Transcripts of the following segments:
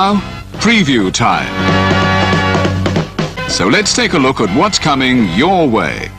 Now, preview time. So let's take a look at what's coming your way.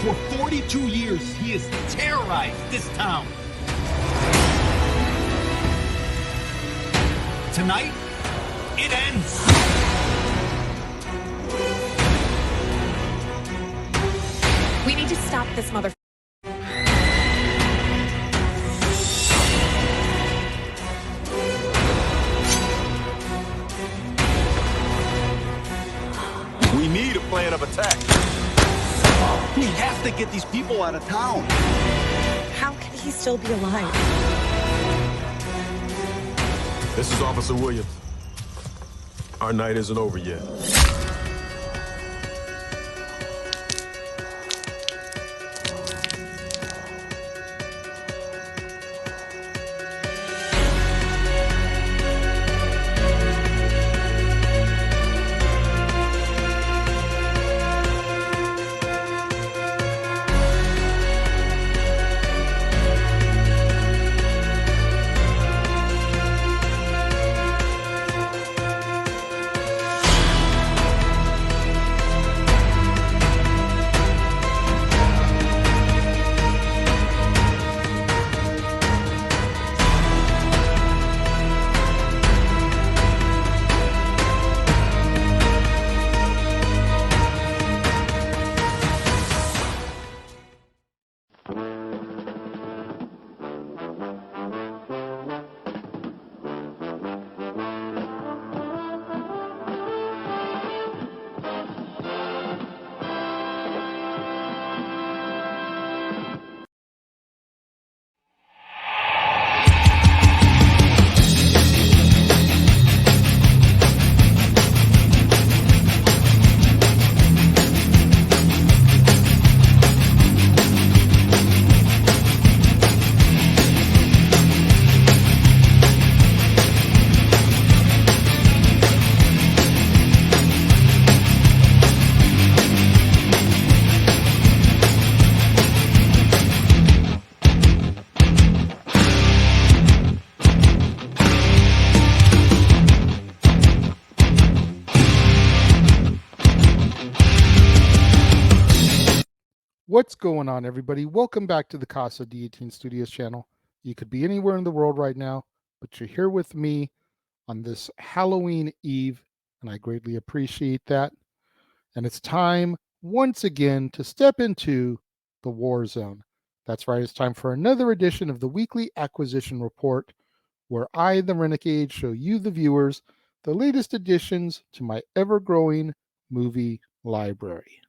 For 42 years, he has terrorized this town. Tonight, it ends. We need to stop this mother... We need a plan of attack. We have to get these people out of town. How can he still be alive? This is Officer Williams. Our night isn't over yet. What's going on, everybody? Welcome back to the Casa D18 Studios channel. You could be anywhere in the world right now, but you're here with me on this Halloween Eve, and I greatly appreciate that. And it's time once again to step into the war zone. That's right, it's time for another edition of the Weekly Acquisition Report, where I, the Renegade, show you, the viewers, the latest additions to my ever-growing movie library.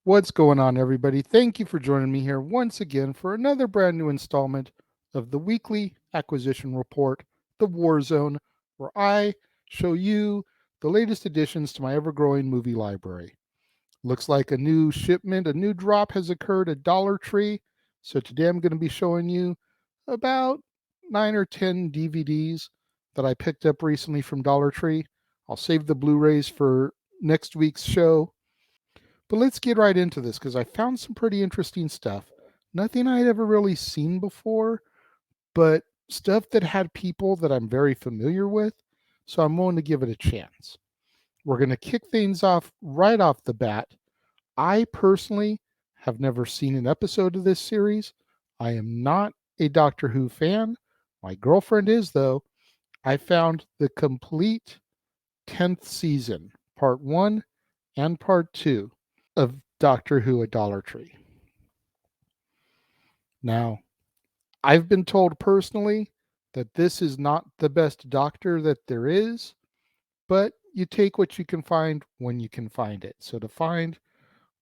What's going on, everybody? Thank you for joining me here once again for another brand new installment of the Weekly Acquisition Report, The War Zone, where I show you the latest additions to my ever-growing movie library. Looks like a new shipment, a new drop has occurred at Dollar Tree. So today I'm going to be showing you about 9 or 10 DVDs that I picked up recently from Dollar Tree. I'll save the Blu-rays for next week's show. But let's get right into this because I found some pretty interesting stuff. Nothing I'd ever really seen before, but stuff that had people that I'm very familiar with. So I'm willing to give it a chance. We're going to kick things off right off the bat. I personally have never seen an episode of this series. I am not a Doctor Who fan. My girlfriend is, though. I found the complete 10th season, part 1 and part 2 of Doctor Who at Dollar Tree. Now, I've been told personally that this is not the best Doctor that there is, but you take what you can find when you can find it. So to find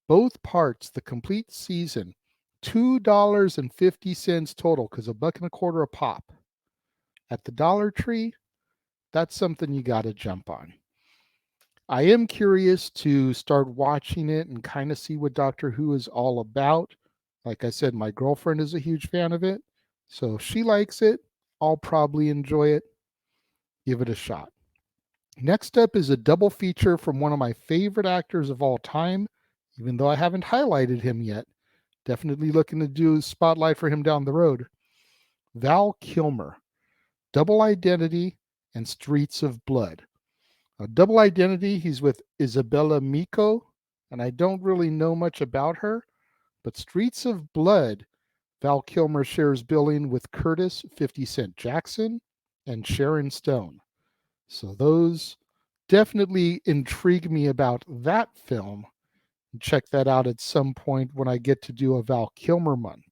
both parts, the complete season, $2.50 total, because $1.25 a pop at the Dollar Tree, that's something you got to jump on. I am curious to start watching it and kind of see what Doctor Who is all about. Like I said, my girlfriend is a huge fan of it. So if she likes it, I'll probably enjoy it. Give it a shot. Next up is a double feature from one of my favorite actors of all time, even though I haven't highlighted him yet. Definitely looking to do a spotlight for him down the road. Val Kilmer, Double Identity and Streets of Blood. Double Identity, he's with Isabella Miko, and I don't really know much about her, but Streets of Blood, Val Kilmer shares billing with Curtis 50 Cent Jackson and Sharon Stone. So those definitely intrigue me about that film. Check that out at some point when I get to do a Val Kilmer month.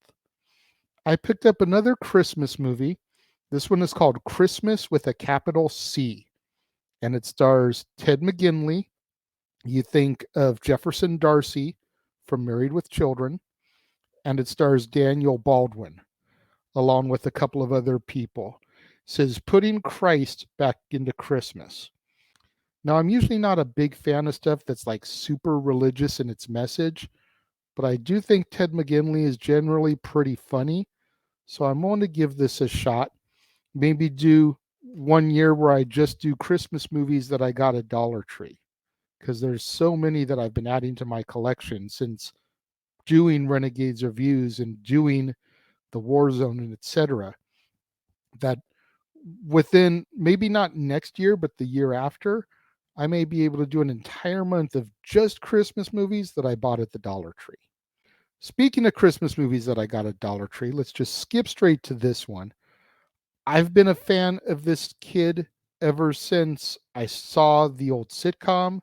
I picked up another Christmas movie. This one is called Christmas with a capital C. And it stars Ted McGinley. You think of Jefferson Darcy from Married with Children. And it stars Daniel Baldwin, along with a couple of other people. It says, putting Christ back into Christmas. Now, I'm usually not a big fan of stuff that's like super religious in its message, but I do think Ted McGinley is generally pretty funny. So I'm going to give this a shot. Maybe do one year where I just do Christmas movies that I got at Dollar Tree, because there's so many that I've been adding to my collection since doing Renegades reviews and doing the War Zone and etc. that within maybe not next year, but the year after, I may be able to do an entire month of just Christmas movies that I bought at the Dollar Tree. Speaking of Christmas movies that I got at Dollar Tree, let's just skip straight to this one. I've been a fan of this kid ever since I saw the old sitcom,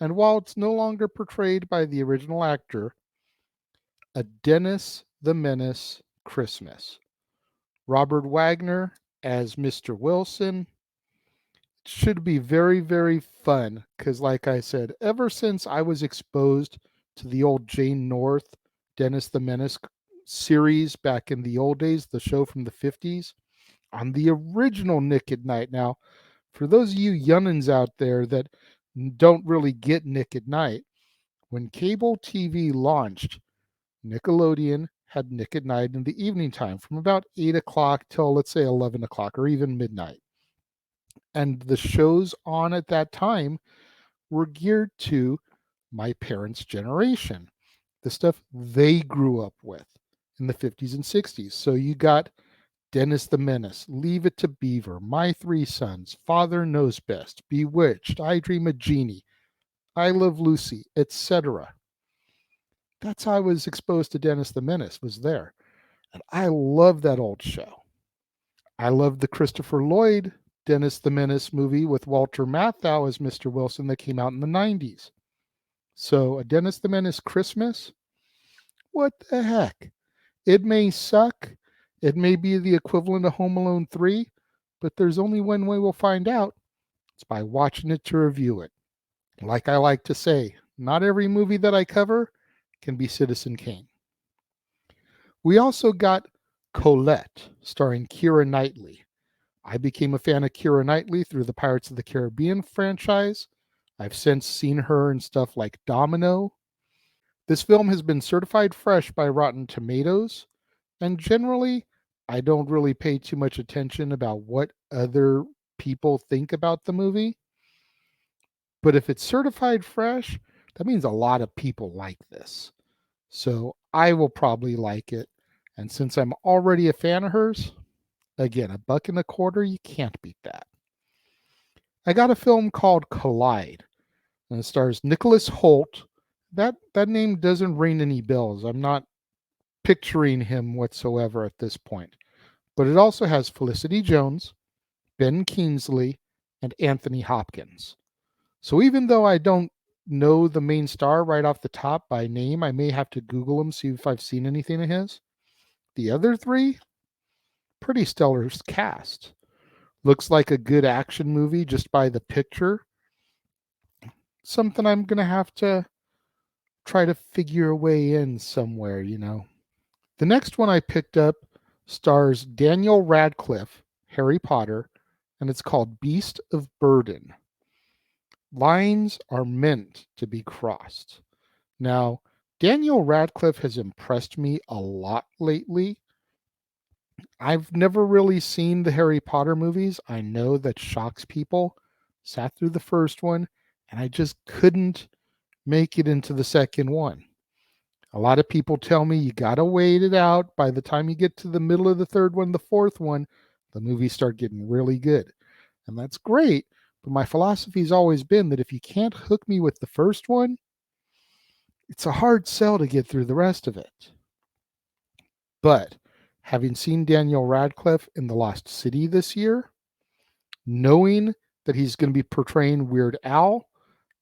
and while it's no longer portrayed by the original actor, A Dennis the Menace Christmas. Robert Wagner as Mr. Wilson. It should be very, very fun because, like I said, ever since I was exposed to the old Jane North, Dennis the Menace series back in the old days, the show from the 50s, on the original Nick at Night. Now, for those of you youngins out there that don't really get Nick at Night, when cable TV launched, Nickelodeon had Nick at Night in the evening time from about 8 o'clock till, let's say, 11 o'clock or even midnight. And the shows on at that time were geared to my parents' generation, the stuff they grew up with in the 50s and 60s. So you got Dennis the Menace, Leave It to Beaver, My Three Sons, Father Knows Best, Bewitched, I Dream of Jeannie, I Love Lucy, etc. That's how I was exposed to Dennis the Menace, was there. And I love that old show. I love the Christopher Lloyd Dennis the Menace movie with Walter Matthau as Mr. Wilson that came out in the 90s. So, a Dennis the Menace Christmas? What the heck? It may suck. It may be the equivalent of Home Alone 3, but there's only one way we'll find out. It's by watching it to review it. Like I like to say, not every movie that I cover can be Citizen Kane. We also got Colette, starring Keira Knightley. I became a fan of Keira Knightley through the Pirates of the Caribbean franchise. I've since seen her in stuff like Domino. This film has been certified fresh by Rotten Tomatoes, and generally, I don't really pay too much attention about what other people think about the movie. But if it's certified fresh, that means a lot of people like this. So I will probably like it. And since I'm already a fan of hers, again, $1.25, you can't beat that. I got a film called Collide, and it stars Nicholas Hoult. That name doesn't ring any bells. I'm not picturing him whatsoever at this point. But it also has Felicity Jones, Ben Kingsley, and Anthony Hopkins. So even though I don't know the main star right off the top by name, I may have to Google him, see if I've seen anything of his. The other three, pretty stellar cast. Looks like a good action movie just by the picture. Something I'm going to have to try to figure a way in somewhere, you know. The next one I picked up stars Daniel Radcliffe, Harry Potter, and it's called Beast of Burden. Lines are meant to be crossed. Now, Daniel Radcliffe has impressed me a lot lately. I've never really seen the Harry Potter movies. I know that shocks people. Sat through the first one, and I just couldn't make it into the second one. A lot of people tell me you got to wait it out. By the time you get to the middle of the third one, the fourth one, the movies start getting really good. And that's great. But my philosophy has always been that if you can't hook me with the first one, it's a hard sell to get through the rest of it. But having seen Daniel Radcliffe in The Lost City this year, knowing that he's going to be portraying Weird Al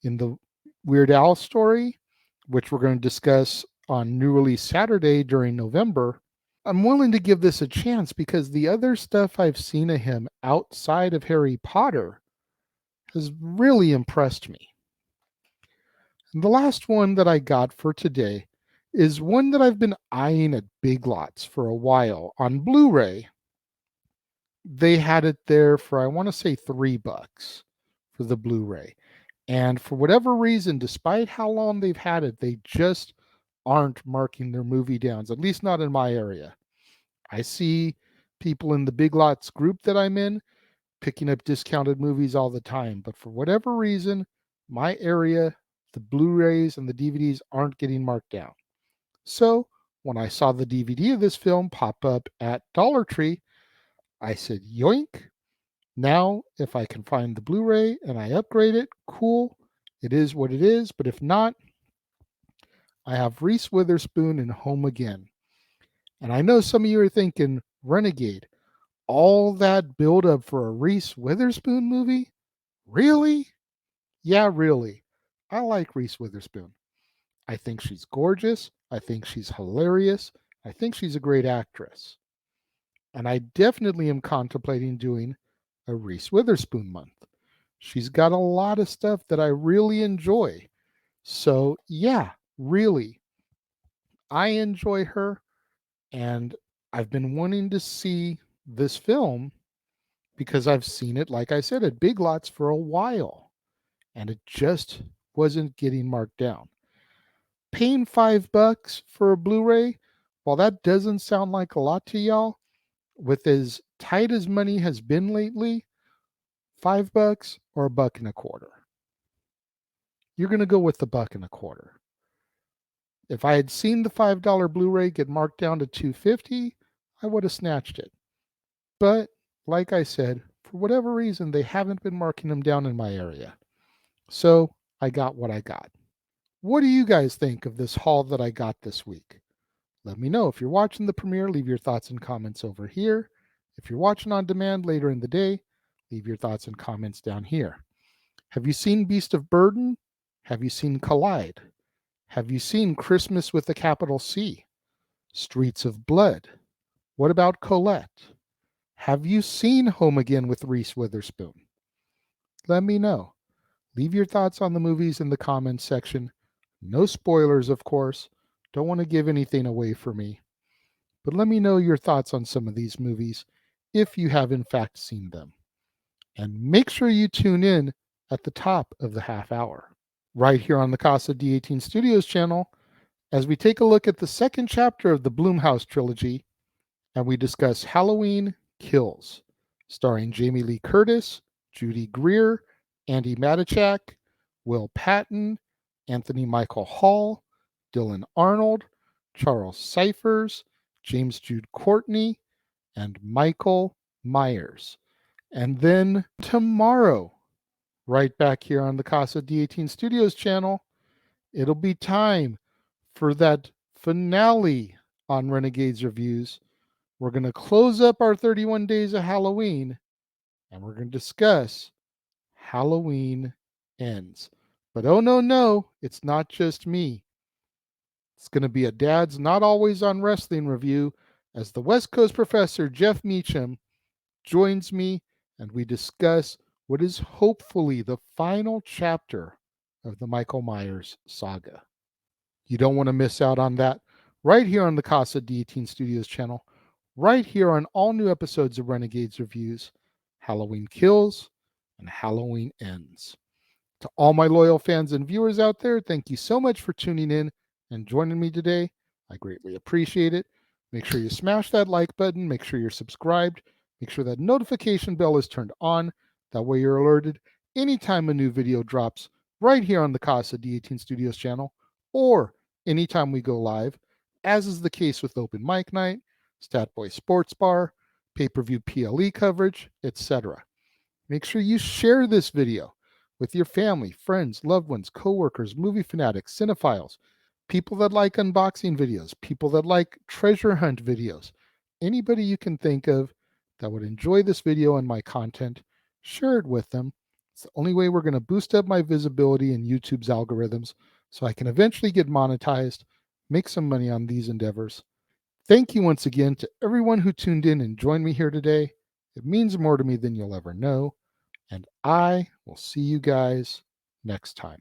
in the Weird Al story, which we're going to discuss on New Release Saturday during November, I'm willing to give this a chance because the other stuff I've seen of him outside of Harry Potter has really impressed me. And the last one that I got for today is one that I've been eyeing at Big Lots for a while on Blu-ray. They had it there for, I want to say, $3 for the Blu-ray. And for whatever reason, despite how long they've had it, they just aren't marking their movie downs, at least not in my area. I see people in the Big Lots group that I'm in picking up discounted movies all the time. But for whatever reason, my area, the Blu-rays and the DVDs aren't getting marked down. So when I saw the DVD of this film pop up at Dollar Tree, I said, yoink. Now, if I can find the Blu-ray and I upgrade it, cool. It is what it is. But if not, I have Reese Witherspoon in Home Again. And I know some of you are thinking, Renegade, all that build-up for a Reese Witherspoon movie? Really? Yeah, really. I like Reese Witherspoon. I think she's gorgeous. I think she's hilarious. I think she's a great actress. And I definitely am contemplating doing a Reese Witherspoon month. She's got a lot of stuff that I really enjoy. So, yeah, really, I enjoy her. And I've been wanting to see this film because I've seen it, like I said, at Big Lots for a while. And it just wasn't getting marked down. Paying $5 for a Blu-ray, while that doesn't sound like a lot to y'all, with as tight as money has been lately, $5 or $1.25. You're going to go with the $1.25. If I had seen the $5 Blu-ray get marked down to $2.50, I would have snatched it. But like I said, for whatever reason, they haven't been marking them down in my area. So I got what I got. What do you guys think of this haul that I got this week? Let me know. If you're watching the premiere, leave your thoughts and comments over here. If you're watching on demand later in the day, leave your thoughts and comments down here. Have you seen Beast of Burden? Have you seen Collide? Have you seen Christmas with a capital C? Streets of Blood? What about Colette? Have you seen Home Again with Reese Witherspoon? Let me know. Leave your thoughts on the movies in the comments section. No spoilers, of course. Don't want to give anything away for me. But let me know your thoughts on some of these movies if you have in fact seen them. And make sure you tune in at the top of the half hour, right here on the Casa D18 Studios channel, as we take a look at the second chapter of the Blumhouse trilogy and we discuss Halloween Kills, starring Jamie Lee Curtis, Judy Greer, Andy Matichak, Will Patton, Anthony Michael Hall, Dylan Arnold, Charles Cyphers, James Jude Courtney, and Michael Myers. And then tomorrow, right back here on the Casa D18 Studios channel, it'll be time for that finale on Renegades Reviews. We're going to close up our 31 days of Halloween, and we're going to discuss Halloween Ends. But oh no, it's not just me. It's going to be a Dad's Not Always on Wrestling review as the West Coast professor Jeff Meacham joins me and we discuss what is hopefully the final chapter of the Michael Myers saga. You don't want to miss out on that right here on the Casa D18 Studios channel, right here on all new episodes of Renegades Reviews, Halloween Kills, and Halloween Ends. To all my loyal fans and viewers out there, thank you so much for tuning in and joining me today. I greatly appreciate it. Make sure you smash that like button. Make sure you're subscribed. Make sure that notification bell is turned on. That way you're alerted anytime a new video drops right here on the Casa D18 Studios channel or anytime we go live, as is the case with Open Mic Night, Statboy Sports Bar, pay-per-view PLE coverage, etc. Make sure you share this video with your family, friends, loved ones, coworkers, movie fanatics, cinephiles, people that like unboxing videos, people that like treasure hunt videos, anybody you can think of that would enjoy this video and my content, share it with them. It's the only way we're going to boost up my visibility in YouTube's algorithms so I can eventually get monetized, make some money on these endeavors. Thank you once again to everyone who tuned in and joined me here today. It means more to me than you'll ever know. And I will see you guys next time.